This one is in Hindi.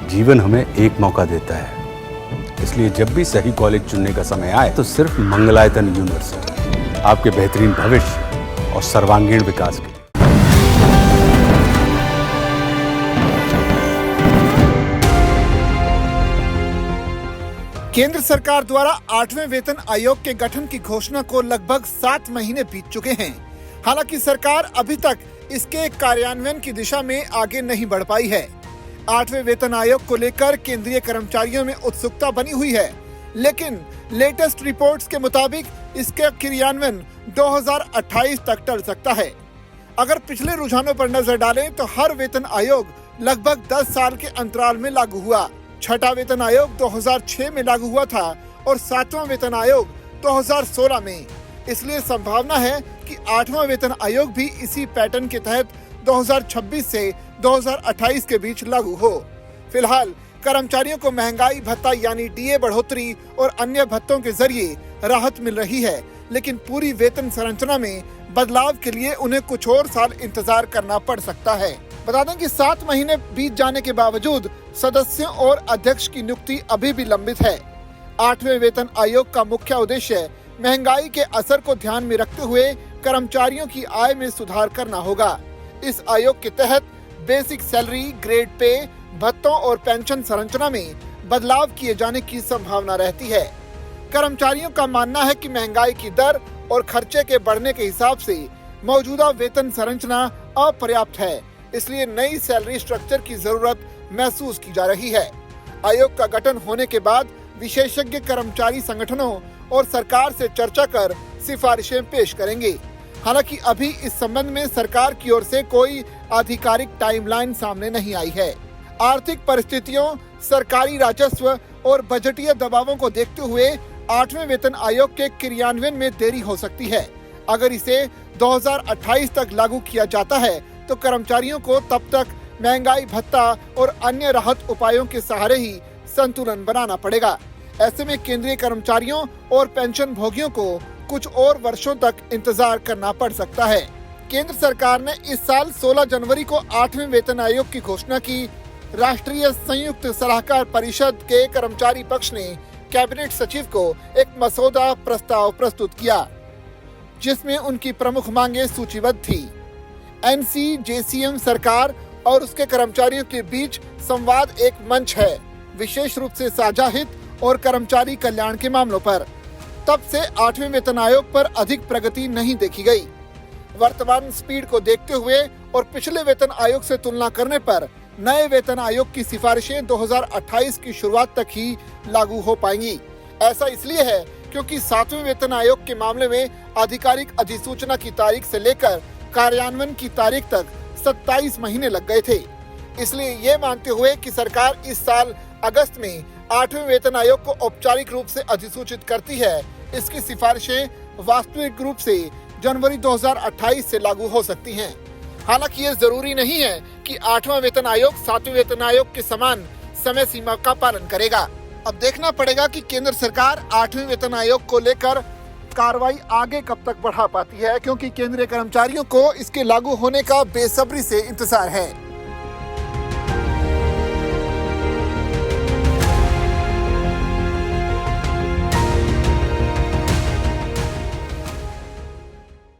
जीवन हमें एक मौका देता है, इसलिए जब भी सही कॉलेज चुनने का समय आए तो सिर्फ मंगलायतन यूनिवर्सिटी आपके बेहतरीन भविष्य और सर्वांगीण विकास के लिए। केंद्र सरकार द्वारा 8वें वेतन आयोग के गठन की घोषणा को लगभग 7 महीने बीत चुके हैं। हालांकि सरकार अभी तक इसके कार्यान्वयन की दिशा में आगे नहीं बढ़ पाई है। 8वें वेतन आयोग को लेकर केंद्रीय कर्मचारियों में उत्सुकता बनी हुई है, लेकिन लेटेस्ट रिपोर्ट्स के मुताबिक इसके क्रियान्वयन 2028 तक टल सकता है। अगर पिछले रुझानों पर नजर डालें तो हर वेतन आयोग लगभग 10 साल के अंतराल में लागू हुआ। छठा वेतन आयोग 2006 में लागू हुआ था और 7वां वेतन आयोग 2016 में। इसलिए संभावना है कि 8वां वेतन आयोग भी इसी पैटर्न के तहत 2026 से 2028 के बीच लागू हो। फिलहाल कर्मचारियों को महंगाई भत्ता यानी डीए बढ़ोतरी और अन्य भत्तों के जरिए राहत मिल रही है, लेकिन पूरी वेतन संरचना में बदलाव के लिए उन्हें कुछ और साल इंतजार करना पड़ सकता है। बता दें कि 7 महीने बीत जाने के बावजूद सदस्यों और अध्यक्ष की नियुक्ति अभी भी लंबित है। 8वें वेतन आयोग का मुख्य उद्देश्य महंगाई के असर को ध्यान में रखते हुए कर्मचारियों की आय में सुधार करना होगा। इस आयोग के तहत बेसिक सैलरी, ग्रेड पे, भत्तों और पेंशन संरचना में बदलाव किए जाने की संभावना रहती है। कर्मचारियों का मानना है कि महंगाई की दर और खर्चे के बढ़ने के हिसाब से मौजूदा वेतन संरचना अपर्याप्त है, इसलिए नई सैलरी स्ट्रक्चर की जरूरत महसूस की जा रही है। आयोग का गठन होने के बाद विशेषज्ञ कर्मचारी संगठनों और सरकार से चर्चा कर सिफारिशें पेश करेंगे। हालांकि अभी इस संबंध में सरकार की ओर से कोई आधिकारिक टाइमलाइन सामने नहीं आई है। आर्थिक परिस्थितियों, सरकारी राजस्व और बजटीय दबावों को देखते हुए 8वें वेतन आयोग के क्रियान्वयन में देरी हो सकती है। अगर इसे 2028 तक लागू किया जाता है तो कर्मचारियों को तब तक महंगाई भत्ता और अन्य राहत उपायों के सहारे ही संतुलन बनाना पड़ेगा। ऐसे में केंद्रीय कर्मचारियों और पेंशन भोगियों को कुछ और वर्षों तक इंतजार करना पड़ सकता है। केंद्र सरकार ने इस साल 16 जनवरी को 8वें वेतन आयोग की घोषणा की। राष्ट्रीय संयुक्त सलाहकार परिषद के कर्मचारी पक्ष ने कैबिनेट सचिव को एक मसौदा प्रस्ताव प्रस्तुत किया, जिसमें उनकी प्रमुख मांगे सूचीबद्ध थी। NCJCM सरकार और उसके कर्मचारियों के बीच संवाद एक मंच है, विशेष रूप से साझा हित और कर्मचारी कल्याण के मामलों पर। तब से 8वें वेतन आयोग पर अधिक प्रगति नहीं देखी गई। वर्तमान स्पीड को देखते हुए और पिछले वेतन आयोग से तुलना करने पर नए वेतन आयोग की सिफारिशें 2028 की शुरुआत तक ही लागू हो पाएंगी। ऐसा इसलिए है क्योंकि 7वें वेतन आयोग के मामले में आधिकारिक अधिसूचना की तारीख से लेकर कार्यान्वयन की तारीख तक 27 महीने लग गए थे। इसलिए ये मानते हुए कि सरकार इस साल अगस्त में 8वें वेतन आयोग को औपचारिक रूप से अधिसूचित करती है, इसकी सिफारिशें वास्तविक रूप से जनवरी 2028 से लागू हो सकती हैं। हालांकि ये जरूरी नहीं है कि 8वां वेतन आयोग 7वें वेतन आयोग के समान समय सीमा का पालन करेगा। अब देखना पड़ेगा कि केंद्र सरकार 8वें वेतन आयोग को लेकर कार्रवाई आगे कब तक बढ़ा पाती है, क्योंकि केंद्रीय कर्मचारियों को इसके लागू होने का बेसब्री से इंतजार है।